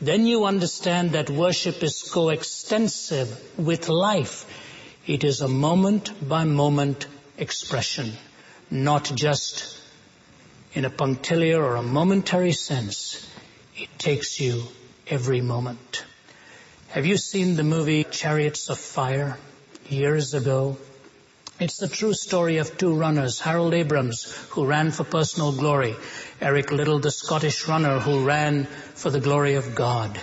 then you understand that worship is coextensive with life. It is a moment-by-moment expression, not just in a punctiliar or a momentary sense. It takes you every moment. Have you seen the movie Chariots of Fire years ago? It's the true story of two runners, Harold Abrams, who ran for personal glory, Eric Liddell, the Scottish runner, who ran for the glory of God.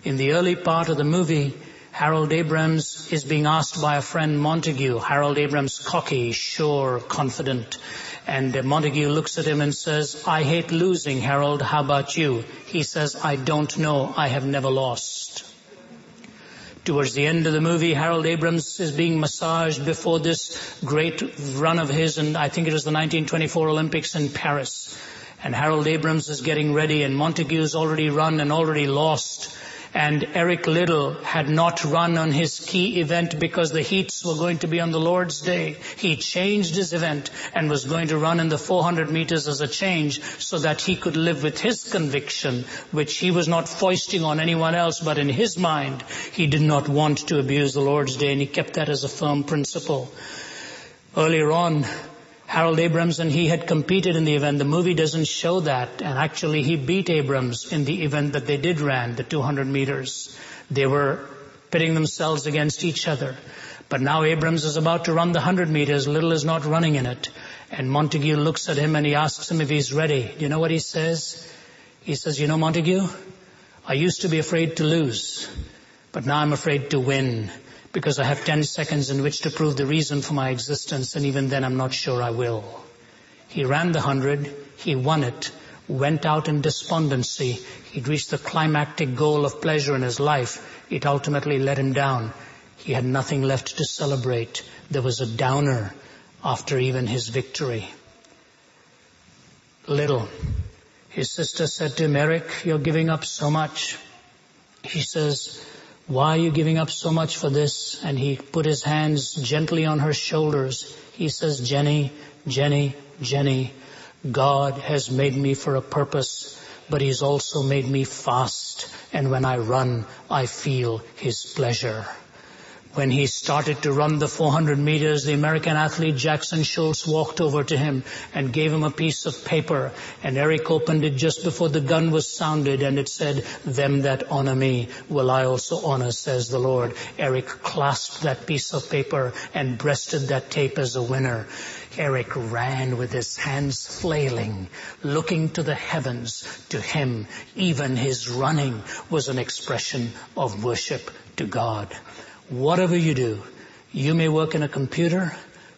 In the early part of the movie, Harold Abrams is being asked by a friend, Montague. Harold Abrams, cocky, sure, confident. And Montague looks at him and says, "I hate losing, Harold. How about you?" He says, "I don't know. I have never lost." Towards the end of the movie, Harold Abrams is being massaged before this great run of his, and I think it was the 1924 Olympics in Paris. And Harold Abrams is getting ready, and Montague's already run and already lost. And Eric Liddell had not run on his key event because the heats were going to be on the Lord's Day. He changed his event and was going to run in the 400 meters as a change so that he could live with his conviction, which he was not foisting on anyone else, but in his mind, he did not want to abuse the Lord's Day, and he kept that as a firm principle. Earlier on, Harold Abrams and he had competed in the event. The movie doesn't show that. And actually he beat Abrams in the event that they did ran, the 200 meters. They were pitting themselves against each other. But now Abrams is about to run the 100 meters. Liddell is not running in it. And Montague looks at him and he asks him if he's ready. Do you know what he says? He says, "You know, Montague, I used to be afraid to lose, but now I'm afraid to win, because I have 10 seconds in which to prove the reason for my existence, and even then I'm not sure I will." He ran the 100, he won it, went out in despondency. He'd reached the climactic goal of pleasure in his life. It ultimately let him down. He had nothing left to celebrate. There was a downer after even his victory. Liddell, his sister said to him, "Eric, you're giving up so much." He says, "Why are you giving up so much for this?" And he put his hands gently on her shoulders. He says, "Jenny, Jenny, Jenny, God has made me for a purpose, but He's also made me fast. And when I run, I feel His pleasure." When he started to run the 400 meters, the American athlete Jackson Schultz walked over to him and gave him a piece of paper. And Eric opened it just before the gun was sounded, and it said, "Them that honor me will I also honor, says the Lord." Eric clasped that piece of paper and breasted that tape as a winner. Eric ran with his hands flailing, looking to the heavens. To him, even his running was an expression of worship to God. Whatever you do, you may work in a computer,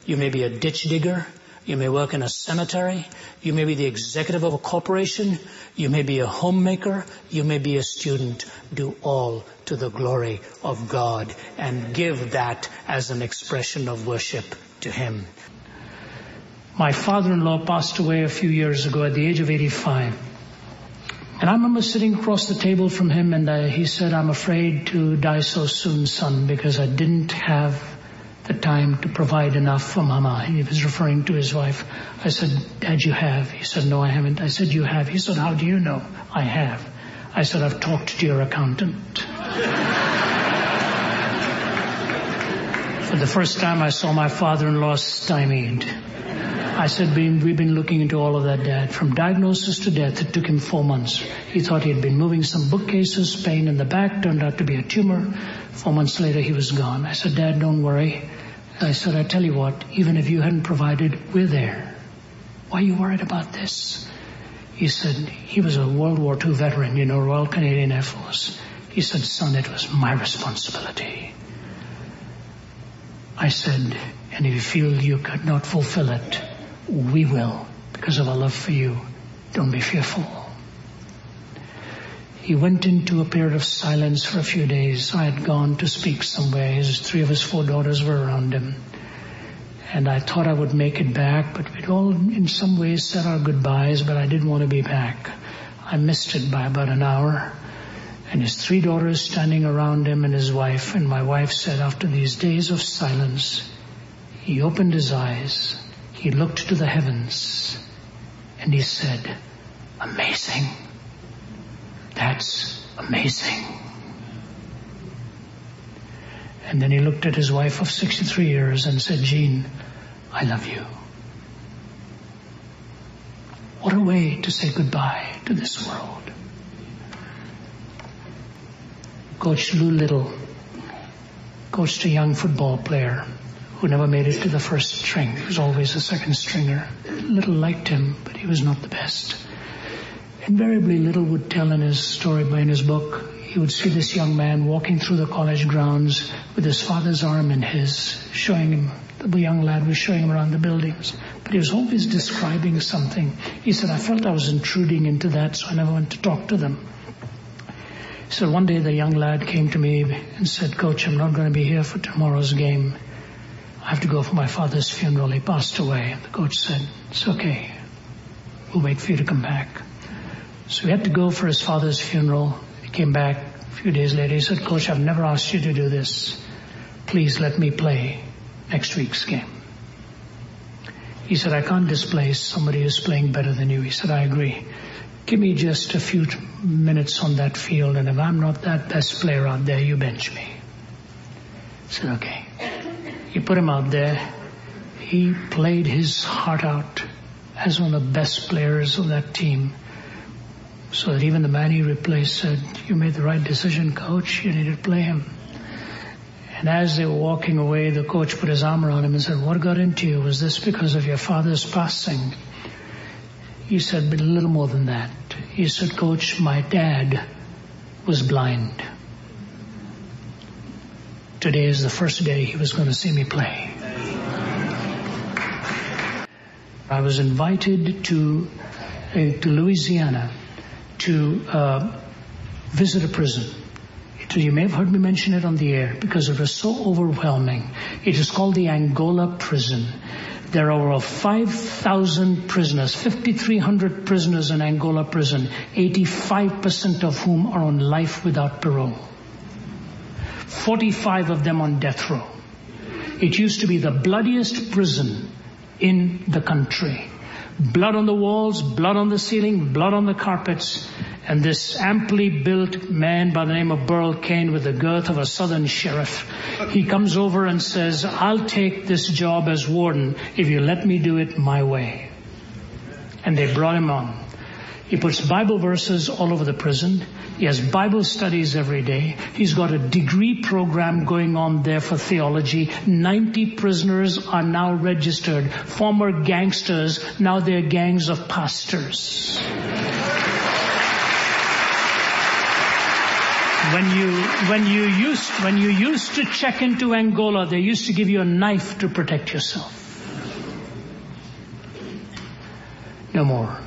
you may be a ditch digger, you may work in a cemetery, you may be the executive of a corporation, you may be a homemaker, you may be a student. Do all to the glory of God and give that as an expression of worship to Him. My father-in-law passed away a few years ago at the age of 85. And I remember sitting across the table from him, and he said, "I'm afraid to die so soon, son, because I didn't have the time to provide enough for Mama." He was referring to his wife. I said, "Dad, you have?" He said, "No, I haven't." I said, "You have?" He said, "How do you know?" "I have." I said, "I've talked to your accountant." For the first time, I saw my father-in-law stymied. I said, "We've been looking into all of that, Dad. From diagnosis to death, it took him 4 months. He thought he had been moving some bookcases, pain in the back, turned out to be a tumor. 4 months later, he was gone." I said, "Dad, don't worry." I said, "I tell you what, even if you hadn't provided, we're there. Why are you worried about this?" He said, he was a World War II veteran, Royal Canadian Air Force. He said, "Son, it was my responsibility." I said, "And if you feel you could not fulfill it, we will, because of our love for you. Don't be fearful." He went into a period of silence for a few days. I had gone to speak somewhere. 3 of his 4 daughters were around him. And I thought I would make it back, but we'd all in some ways said our goodbyes, but I didn't want to be back. I missed it by about an hour. And his 3 daughters standing around him and his wife. And my wife said, after these days of silence, he opened his eyes. He looked to the heavens and he said, "Amazing. That's amazing. And then he looked at his wife of 63 years and said, Jean, I love you. What a way to say goodbye to this world. Coach Lou Little coached a young football player who never made it to the first string. He was always a second stringer. Little liked him, but he was not the best. Invariably, Little would tell in his story, in his book, he would see this young man walking through the college grounds with his father's arm in his, showing him, the young lad was showing him around the buildings. But he was always describing something. He said, I felt I was intruding into that, so I never went to talk to them. So one day the young lad came to me and said, Coach, I'm not going to be here for tomorrow's game. I have to go for my father's funeral. He passed away. The coach said, it's okay. We'll wait for you to come back. So he had to go for his father's funeral. He came back a few days later. He said, Coach, I've never asked you to do this. Please let me play next week's game. He said, I can't displace somebody who's playing better than you. He said, I agree. Give me just a few minutes on that field, and if I'm not that best player out there, you bench me. I said, okay. He put him out there. He played his heart out as one of the best players of that team, so that even the man he replaced said, you made the right decision, Coach. You needed to play him. And as they were walking away, the coach put his arm around him and said, what got into you? Was this because of your father's passing? He said, but a little more than that. He said, Coach, my dad was blind. Today is the first day he was going to see me play. I was invited to Louisiana to visit a prison. You may have heard me mention it on the air because it was so overwhelming. It is called the Angola prison. There are over 5,000 prisoners, 5,300 prisoners in Angola prison, 85% of whom are on life without parole. 45 of them on death row. It used to be the bloodiest prison in the country. Blood on the walls, blood on the ceiling, blood on the carpets. And this amply built man by the name of Burl Cain with the girth of a southern sheriff, he comes over and says, I'll take this job as warden if you let me do it my way. And they brought him on. He puts Bible verses all over the prison. He has Bible studies every day. He's got a degree program going on there for theology. 90 prisoners are now registered. Former gangsters, now they're gangs of pastors. When you used to check into Angola, they used to give you a knife to protect yourself. No more.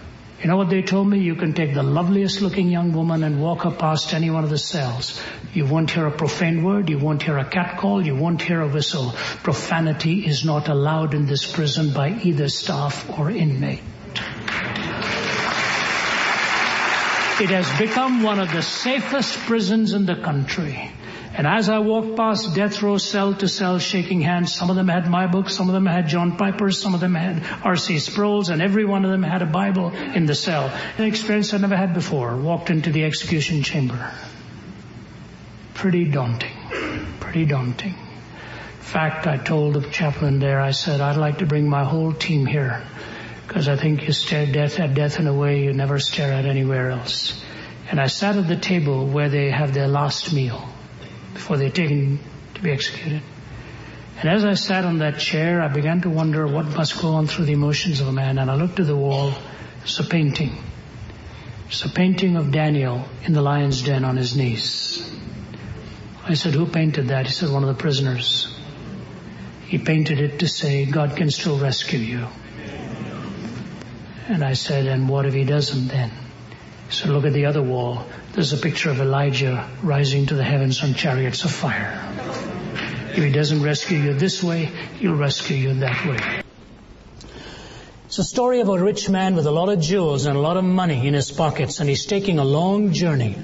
You know what they told me? You can take the loveliest looking young woman and walk her past any one of the cells. You won't hear a profane word. You won't hear a catcall. You won't hear a whistle. Profanity is not allowed in this prison by either staff or inmate. It has become one of the safest prisons in the country. And as I walked past death row, cell to cell, shaking hands, some of them had my book, some of them had John Piper's, some of them had R.C. Sproul's, and every one of them had a Bible in the cell. An experience I never had before. Walked into the execution chamber. Pretty daunting. Pretty daunting. In fact, I told the chaplain there, I said, I'd like to bring my whole team here, because I think you stare at death in a way you never stare at anywhere else. And I sat at the table where they have their last meal before they're taken to be executed. And as I sat on that chair, I began to wonder what must go on through the emotions of a man. And I looked at the wall. It's a painting. It's a painting of Daniel in the lion's den on his knees. I said, who painted that? He said, one of the prisoners. He painted it to say, God can still rescue you. And I said, and what if he doesn't then? So look at the other wall. There's a picture of Elijah rising to the heavens on chariots of fire. If he doesn't rescue you this way, he'll rescue you that way. It's a story of a rich man with a lot of jewels and a lot of money in his pockets, and he's taking a long journey.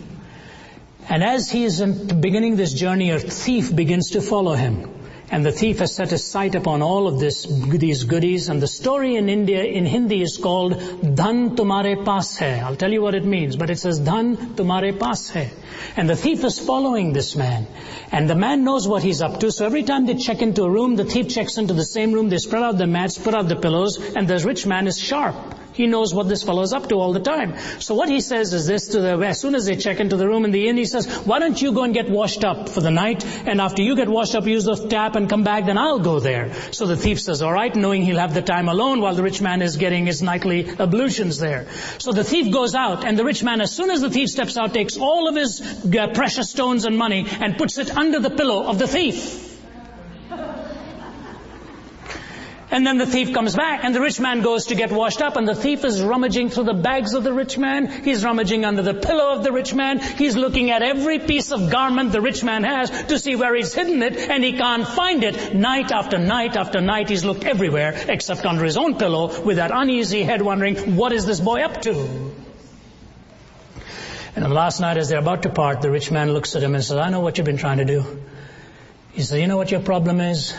And as he is beginning this journey, a thief begins to follow him. And the thief has set his sight upon all of these goodies. And the story in India, in Hindi, is called Dhan Tumhare Paas Hai. I'll tell you what it means, but it says Dhan Tumhare Paas Hai. And the thief is following this man. And the man knows what he's up to. So every time they check into a room, the thief checks into the same room. They spread out the mats, spread out the pillows, and the rich man is sharp. He knows what this fellow is up to all the time. So what he says is this to them: as soon as they check into the room in the inn, he says, why don't you go and get washed up for the night, and after you get washed up, use the tap and come back, then I'll go there. So the thief says, all right, knowing he'll have the time alone while the rich man is getting his nightly ablutions there. So the thief goes out, and the rich man, as soon as the thief steps out, takes all of his precious stones and money and puts it under the pillow of the thief. And then the thief comes back, and the rich man goes to get washed up, and the thief is rummaging through the bags of the rich man. He's rummaging under the pillow of the rich man. He's looking at every piece of garment the rich man has to see where he's hidden it, and he can't find it. Night after night after night, he's looked everywhere except under his own pillow with that uneasy head wondering, what is this boy up to? And on the last night, as they're about to part, the rich man looks at him and says, I know what you've been trying to do. He says, you know what your problem is?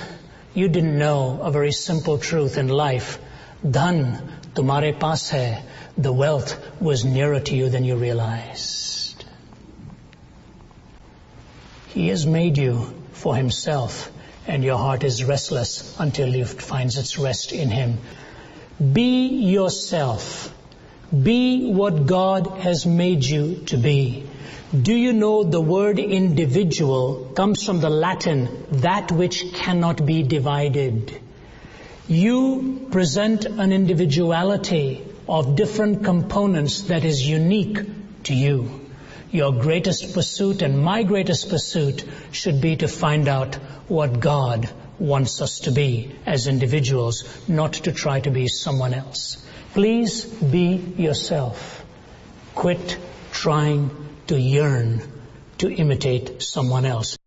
You didn't know a very simple truth in life. Dhan tumhare paas hai. The wealth was nearer to you than you realized. He has made you for himself, and your heart is restless until it finds its rest in him. Be yourself. Be what God has made you to be. Do you know the word individual comes from the Latin, that which cannot be divided? You present an individuality of different components that is unique to you. Your greatest pursuit and my greatest pursuit should be to find out what God wants us to be as individuals, not to try to be someone else. Please be yourself. Quit trying to yearn to imitate someone else.